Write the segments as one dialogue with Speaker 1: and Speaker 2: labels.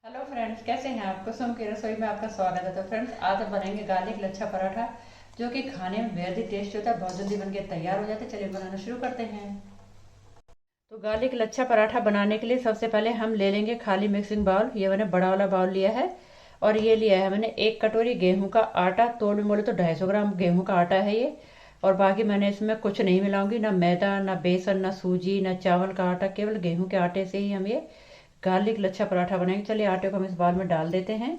Speaker 1: Hello friends, कैसे हैं आप? कुसुम की रसोई में आपका स्वागत है। तो फ्रेंड्स, आज हम बनाएंगे गार्लिक लच्छा पराठा, जो कि खाने में बेहद ही टेस्टी होता है। बहुत जल्दी बन के तैयार हो जाते हैं। चलिए बनाना शुरू करते हैं। तो गार्लिक लच्छा पराठा बनाने के लिए सबसे पहले हम ले लेंगे खाली मिक्सिंग बाउल। ये मैंने बड़ा वाला बाउल लिया है। और ये लिया है मैंने 1 कटोरी गेहूं का आटा। तोल में बोले तो 250 ग्राम गेहूं का आटा है ये। और बाकी मैंने इसमें कुछ नहीं मिलाऊंगी, ना मैदा, ना बेसन, ना सूजी, ना चावल का आटा। केवल गेहूं के आटे से ही हम ये गार्लिक लच्छा पराठा बनाएंगे। चलिए आटे को हम इस बाउल में डाल देते हैं।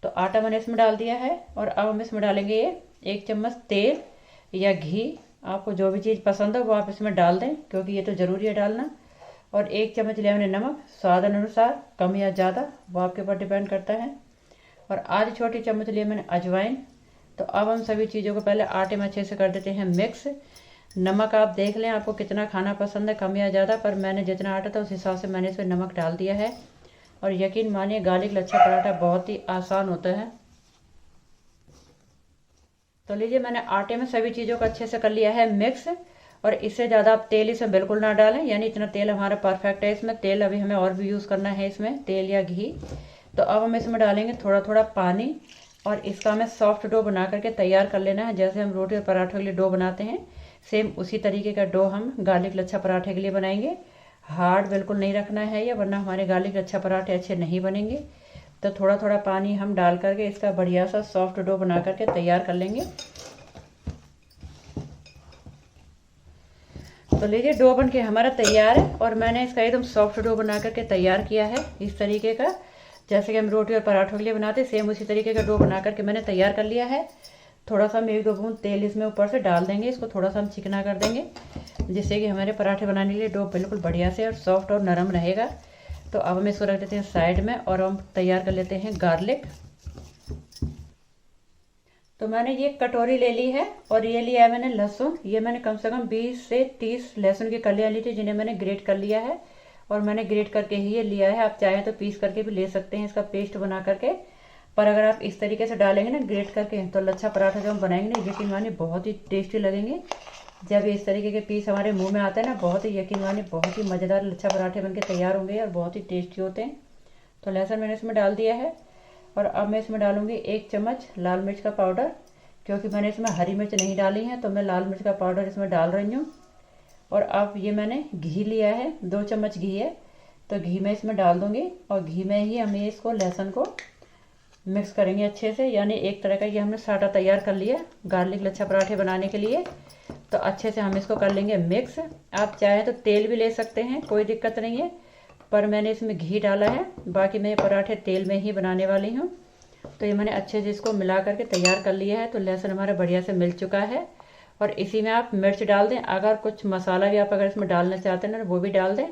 Speaker 1: तो आटा मैंने इसमें डाल दिया है। और अब हम इसमें डालेंगे ये 1 चम्मच तेल या घी। आपको जो भी चीज़ पसंद हो वो आप इसमें डाल दें, क्योंकि ये तो ज़रूरी है डालना। और 1 चम्मच लिया मैंने नमक, स्वाद अनुसार, कम या ज़्यादा वो आपके ऊपर डिपेंड करता है। और आधी छोटी चम्मच लिए मैंने अजवाइन। तो अब हम सभी चीज़ों को पहले आटे में अच्छे से कर देते हैं मिक्स। नमक आप देख लें आपको कितना खाना पसंद है, कम या ज़्यादा, पर मैंने जितना आटा था उस हिसाब से मैंने इसमें नमक डाल दिया है। और यकीन मानिए, गार्लिक लच्छा पराठा बहुत ही आसान होता है। तो लीजिए, मैंने आटे में सभी चीज़ों को अच्छे से कर लिया है मिक्स। और इससे ज़्यादा आप तेल इसमें बिल्कुल ना डालें, यानी इतना तेल हमारा परफेक्ट है। इसमें तेल अभी हमें और भी यूज़ करना है, इसमें तेल या घी। तो अब हम इसमें डालेंगे थोड़ा थोड़ा पानी। और इसका हमें सॉफ्ट डो बना करके तैयार कर लेना है, जैसे हम रोटी और पराठों के लिए डो बनाते हैं। सेम उसी तरीके का डो हम गार्लिक लच्छा पराठे के लिए बनाएंगे। हार्ड बिल्कुल नहीं रखना है ये, वरना हमारे गार्लिक लच्छा पराठे अच्छे नहीं बनेंगे। तो थोड़ा थोड़ा पानी हम डाल करके इसका बढ़िया सा सॉफ्ट डो बना करके तैयार कर लेंगे। तो लीजिए, डो बन के हमारा तैयार है। और मैंने इसका एकदम सॉफ्ट डो बना करके तैयार किया है इस तरीके का, जैसे कि हम रोटी और पराठों के लिए बनाते हैं। सेम उसी तरीके का डो बना करके मैंने तैयार कर लिया है। थोड़ा सा हम 1-2 बूंद तेल इसमें ऊपर से डाल देंगे। इसको थोड़ा सा हम चिकना कर देंगे, जिससे कि हमारे पराठे बनाने के लिए डो बिल्कुल बढ़िया से और सॉफ्ट और नरम रहेगा। तो अब हम इसको रख देते हैं साइड में, और हम तैयार कर लेते हैं गार्लिक। तो मैंने ये कटोरी ले ली है। और ये लिया है मैंने लहसुन। ये मैंने कम से कम 20 से 30 लहसुन की कलियां ली थी, जिन्हें मैंने ग्रेट कर लिया है। और मैंने ग्रेट करके ही ये लिया है। आप चाहें तो पीस करके भी ले सकते हैं, इसका पेस्ट बना करके। पर अगर आप इस तरीके से डालेंगे ना ग्रेट करके, तो लच्छा पराठा जो हम बनाएंगे ना, यकीन मानिए बहुत ही टेस्टी लगेंगे। जब इस तरीके के पीस हमारे मुंह में आते हैं ना, बहुत ही यकीन मानिए बहुत ही मज़ेदार लच्छा पराठे बनके तैयार होंगे और बहुत ही टेस्टी होते हैं। तो लहसुन मैंने इसमें डाल दिया है। और अब मैं इसमें डालूंगी 1 चम्मच लाल मिर्च का पाउडर, क्योंकि मैंने इसमें हरी मिर्च नहीं डाली है, तो मैं लाल मिर्च का पाउडर इसमें डाल रही हूँ। और अब ये मैंने घी लिया है, 2 चम्मच घी है। तो घी मैं इसमें डाल दूंगी। और घी में ही हम इसको लहसुन को मिक्स करेंगे अच्छे से, यानी एक तरह का ये हमने साटा तैयार कर लिया गार्लिक लच्छा पराठे बनाने के लिए। तो अच्छे से हम इसको कर लेंगे मिक्स। आप चाहे तो तेल भी ले सकते हैं, कोई दिक्कत नहीं है, पर मैंने इसमें घी डाला है। बाकी मैं पराठे तेल में ही बनाने वाली हूँ। तो ये मैंने अच्छे से इसको मिला करके तैयार कर लिया है। तो लहसुन हमारा बढ़िया से मिल चुका है। और इसी में आप मिर्च डाल दें। अगर कुछ मसाला भी आप अगर इसमें डालना चाहते हैं ना, वो भी डाल दें।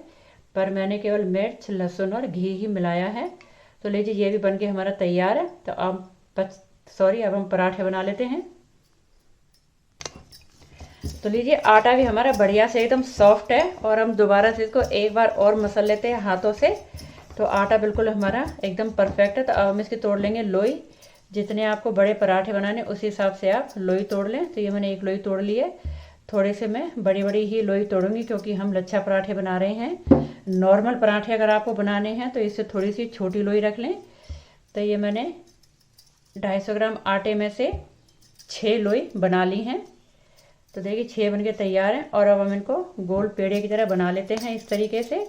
Speaker 1: पर मैंने केवल मिर्च, लहसुन और घी ही मिलाया है। तो लीजिए, ये भी बनके हमारा तैयार है। तो अब हम पराठे बना लेते हैं। तो लीजिए, आटा भी हमारा बढ़िया से एकदम सॉफ्ट है। और हम दोबारा से इसको एक बार और मसल लेते हैं हाथों से। तो आटा बिल्कुल हमारा एकदम परफेक्ट है। तो अब हम इसकी तोड़ लेंगे लोई। जितने आपको बड़े पराठे बनाने उस हिसाब से आप लोई तोड़ लें। तो ये मैंने एक लोई तोड़ ली है। थोड़े से मैं बड़ी बड़ी ही लोई तोड़ूंगी, क्योंकि हम लच्छा पराठे बना रहे हैं। नॉर्मल पराठे अगर आपको बनाने हैं तो इससे थोड़ी सी छोटी लोई रख लें। तो ये मैंने 250 ग्राम आटे में से 6 लोई बना ली हैं। तो देखिए, 6 बन के तैयार हैं। और अब हम इनको गोल पेड़े की तरह बना लेते हैं इस तरीके से।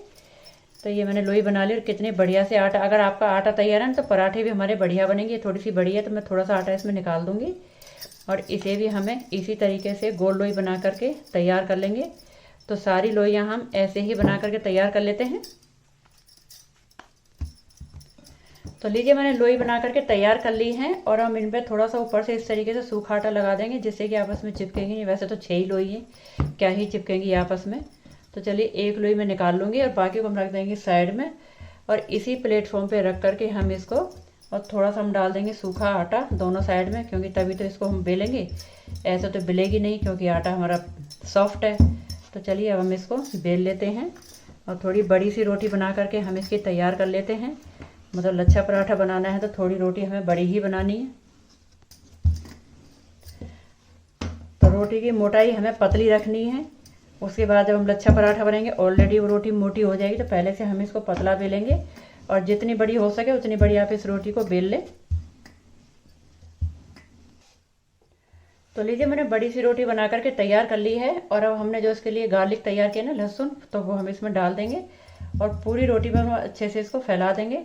Speaker 1: तो ये मैंने लोई बना ली। और कितने बढ़िया से आटा, अगर आपका आटा तैयार है ना, तो पराठे भी हमारे बढ़िया बनेंगे। थोड़ी सी बड़ी है तो मैं थोड़ा सा आटा इसमें निकाल दूंगी। और इसे भी हमें इसी तरीके से गोल लोई बना करके तैयार कर लेंगे। तो सारी लोइयाँ हम ऐसे ही बना करके तैयार कर लेते हैं। तो लीजिए, मैंने लोई बना करके तैयार कर ली हैं। और हम इन पर थोड़ा सा ऊपर से इस तरीके से सूखा आटा लगा देंगे, जिससे कि आपस में चिपकेंगी नहीं। वैसे तो 6 ही लोई हैं, क्या ही चिपकेंगी आपस में। तो चलिए, एक लोई में निकाल लूँगी और बाकी को हम रख देंगे साइड में। और इसी प्लेटफॉर्म पे रख करके हम इसको, और थोड़ा सा हम डाल देंगे सूखा आटा दोनों साइड में, क्योंकि तभी तो इसको हम बेलेंगे। ऐसे तो बेलेगी नहीं, क्योंकि आटा हमारा सॉफ्ट है। तो चलिए, अब हम इसको बेल लेते हैं। और थोड़ी बड़ी सी रोटी बना करके हम इसकी तैयार कर लेते हैं। मतलब लच्छा पराठा बनाना है तो थोड़ी रोटी हमें बड़ी ही बनानी है। तो रोटी की मोटाई हमें पतली रखनी है। उसके बाद जब हम लच्छा पराठा बनाएंगे, ऑलरेडी वो रोटी मोटी हो जाएगी, तो पहले से हम इसको पतला बेलेंगे। और जितनी बड़ी हो सके उतनी बड़ी आप इस रोटी को बेल लें। तो लीजिए मैंने बड़ी सी रोटी बना करके तैयार कर ली है। और अब हमने जो इसके लिए गार्लिक तैयार किया ना, लहसुन, तो वो हम इसमें डाल देंगे और पूरी रोटी में हम अच्छे से इसको फैला देंगे।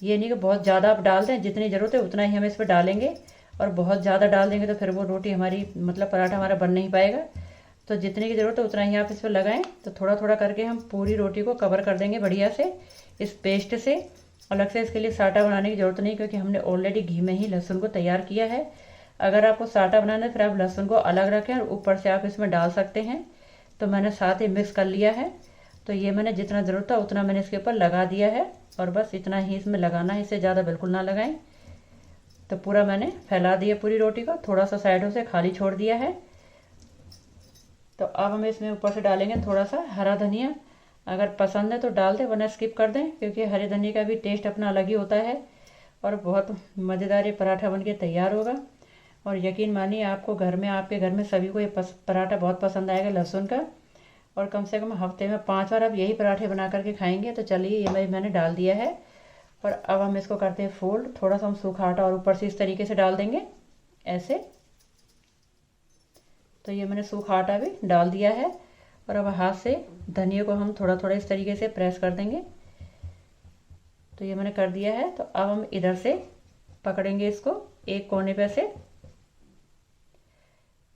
Speaker 1: ये नहीं कि बहुत ज़्यादा आप डाल दें, जितनी ज़रूरत है उतना ही हम इस पर डालेंगे। और बहुत ज़्यादा डाल देंगे तो फिर वो रोटी हमारी मतलब पराठा हमारा बन नहीं पाएगा। तो जितने की ज़रूरत है उतना ही आप इस पर लगाएं। तो थोड़ा थोड़ा करके हम पूरी रोटी को कवर कर देंगे बढ़िया से इस पेस्ट से। अलग से इसके लिए साटा बनाने की ज़रूरत नहीं, क्योंकि हमने ऑलरेडी घी में ही लहसुन को तैयार किया है। अगर आपको साटा बनाना है फिर आप लहसुन को अलग रखें और ऊपर से आप इसमें डाल सकते हैं। तो मैंने साथ ही मिक्स कर लिया है। तो ये मैंने जितना ज़रूरत था उतना मैंने इसके ऊपर लगा दिया है और बस इतना ही इसमें लगाना है, इससे ज़्यादा बिल्कुल ना लगाएं। तो पूरा मैंने फैला दिया पूरी रोटी को, थोड़ा सा साइडों से खाली छोड़ दिया है। तो अब हम इसमें ऊपर से डालेंगे थोड़ा सा हरा धनिया। अगर पसंद है तो डाल दें, वरना स्किप कर दें, क्योंकि हरे धनिया का भी टेस्ट अपना अलग ही होता है और बहुत मज़ेदार ये पराठा बन के तैयार होगा। और यकीन मानिए आपको घर में, आपके घर में सभी को ये पराठा बहुत पसंद आएगा लहसुन का। और कम से कम हफ्ते में 5 बार आप यही पराठे बना करके खाएंगे। तो चलिए ये मैंने डाल दिया है और अब हम इसको करते हैं फोल्ड। थोड़ा सा हम सूखा आटा और ऊपर से इस तरीके से डाल देंगे ऐसे। तो ये मैंने सूखा आटा भी डाल दिया है और अब हाथ से धनिया को हम थोड़ा थोड़ा इस तरीके से प्रेस कर देंगे। तो ये मैंने कर दिया है। तो अब हम इधर से पकड़ेंगे इसको एक कोने पे से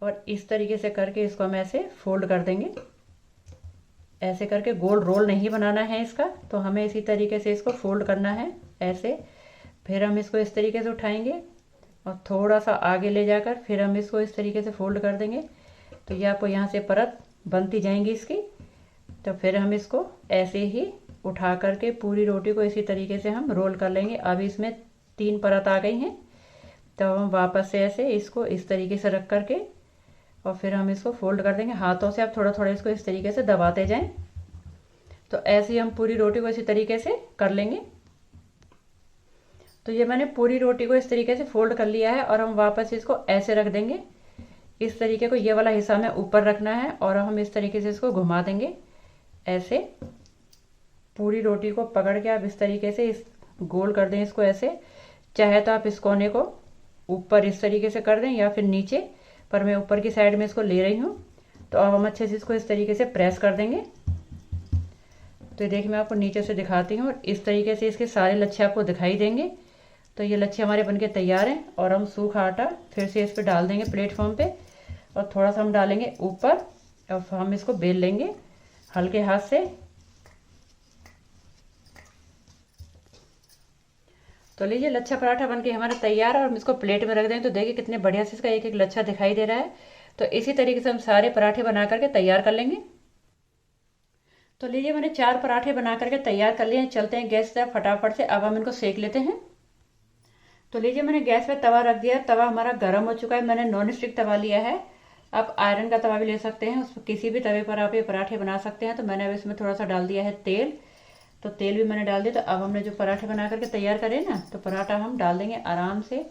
Speaker 1: और इस तरीके से करके इसको हम ऐसे फोल्ड कर देंगे। ऐसे करके गोल रोल नहीं बनाना है इसका, तो हमें इसी तरीके से इसको फोल्ड करना है ऐसे। फिर हम इसको इस तरीके से उठाएंगे और थोड़ा सा आगे ले जाकर फिर हम इसको इस तरीके से फोल्ड कर देंगे। तो ये आपको यहाँ से परत बनती जाएंगी इसकी। तो फिर हम इसको ऐसे ही उठा करके पूरी रोटी को इसी तरीके से हम रोल कर लेंगे। अब इसमें 3 परत आ गई हैं। तो हम वापस से ऐसे इसको इस तरीके से रख करके और फिर हम इसको फोल्ड कर देंगे। हाथों से आप थोड़ा थोड़ा इसको इस तरीके से दबाते जाएं। तो ऐसे ही हम पूरी रोटी को इसी तरीके से कर लेंगे। तो ये मैंने पूरी रोटी को इस तरीके से फोल्ड कर लिया है और हम वापस इसको ऐसे रख देंगे। इस तरीके को ये वाला हिस्सा में ऊपर रखना है और हम इस तरीके से इसको घुमा देंगे ऐसे। पूरी रोटी को पकड़ के आप इस तरीके से इस गोल कर दें इसको ऐसे। चाहे तो आप इस कोने को ऊपर इस तरीके से कर दें या फिर नीचे, पर मैं ऊपर की साइड में इसको ले रही हूँ। तो अब हम अच्छे से इसको इस तरीके से प्रेस कर देंगे। तो देखिए मैं आपको नीचे से दिखाती हूँ और इस तरीके से इसके सारे लच्छे आपको दिखाई देंगे। तो ये लच्छे हमारे बनके तैयार हैं और हम सूखा आटा फिर से इस पर डाल देंगे प्लेटफॉर्म पे और थोड़ा सा हम डालेंगे ऊपर और हम इसको बेल लेंगे हल्के हाथ से। तो लीजिए लच्छा पराठा बनके हमारा तैयार है और हम इसको प्लेट में रख देंगे। तो देखिए कितने बढ़िया से इसका एक एक लच्छा दिखाई दे रहा है। तो इसी तरीके से हम सारे पराठे बना करके तैयार कर लेंगे। तो लीजिए मैंने 4 पराठे बना करके तैयार कर लिए हैं। चलते हैं गैस से फटाफट से, अब हम इनको सेक लेते हैं। तो लीजिए मैंने गैस पे तवा रख दिया। तवा हमारा गर्म हो चुका है। मैंने नॉन स्टिक तवा लिया है। आप आयरन का तवा भी ले सकते हैं, उस किसी भी तवे पर आप ये पराठे बना सकते हैं। तो मैंने अब इसमें थोड़ा सा डाल दिया है तेल। तो तेल भी मैंने डाल दिया। तो अब हमने जो पराठे बना करके तैयार करे ना, तो पराठा हम डाल देंगे आराम से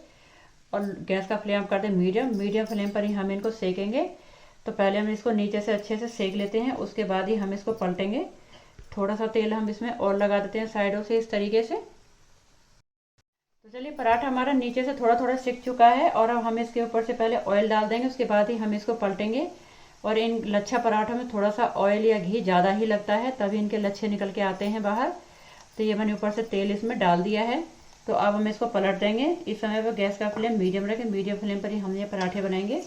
Speaker 1: और गैस का फ्लेम कर दें मीडियम। मीडियम फ्लेम पर ही हम इनको सेकेंगे। तो पहले हम इसको नीचे से अच्छे से सेक लेते हैं, उसके बाद ही हम इसको पलटेंगे। थोड़ा सा तेल हम इसमें और लगा देते हैं साइडों से इस तरीके से। तो चलिए पराठा हमारा नीचे से थोड़ा थोड़ा सिक चुका है और अब हम इसके ऊपर से पहले ऑयल डाल देंगे, उसके बाद ही हम इसको पलटेंगे। और इन लच्छा पराठों में थोड़ा सा ऑयल या घी ज़्यादा ही लगता है, तभी इनके लच्छे निकल के आते हैं बाहर। तो ये मैंने ऊपर से तेल इसमें डाल दिया है। तो अब हम इसको पलट देंगे। इस समय पर गैस का फ्लेम मीडियम रखें, मीडियम फ्लेम पर ही हम ये पराठे बनाएंगे।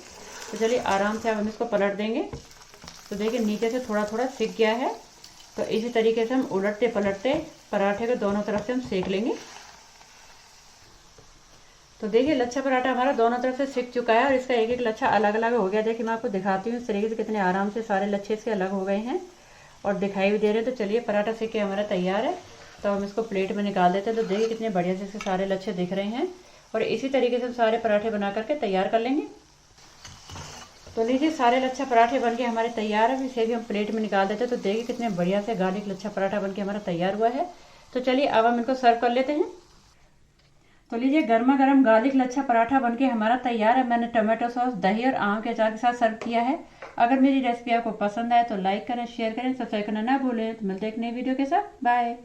Speaker 1: तो चलिए आराम से अब हम इसको पलट देंगे। तो देखिए नीचे से थोड़ा थोड़ा सिक गया है। तो इसी तरीके से हम उलटते पलटते पराठे को दोनों तरफ से हम सेक लेंगे। तो देखिए लच्छा पराठा हमारा दोनों तरफ से सिक चुका है और इसका एक एक लच्छा अलग अलग हो गया। देखिए मैं आपको दिखाती हूँ इस तरीके से कितने आराम से सारे लच्छे इसके अलग हो गए हैं और दिखाई भी दे रहे हैं। तो चलिए पराठा सेक के हमारा तैयार है। तो हम इसको प्लेट में निकाल देते हैं। तो देखिए कितने बढ़िया से इसके सारे लच्छे दिख रहे हैं और इसी तरीके से हम सारे पराठे बना करके तैयार कर लेंगे। तो लीजिए सारे लच्छा पराठे बनके हमारे तैयार है। इसे भी हम प्लेट में निकाल देते हैं। तो देखिए कितने बढ़िया से गार्लिक लच्छा पराठा बनके हमारा तैयार हुआ है। तो चलिए अब हम इनको सर्व कर लेते हैं। तो लीजिए गर्मा गर्म गार्लिक लच्छा पराठा बनके हमारा तैयार है। मैंने टोमेटो सॉस, दही और आम के अचार के साथ सर्व किया है। अगर मेरी रेसिपी आपको पसंद आए तो लाइक करें, शेयर करें, सब्सक्राइब करना ना भूलें। तो मिलते हैं एक नई वीडियो के साथ। बाय।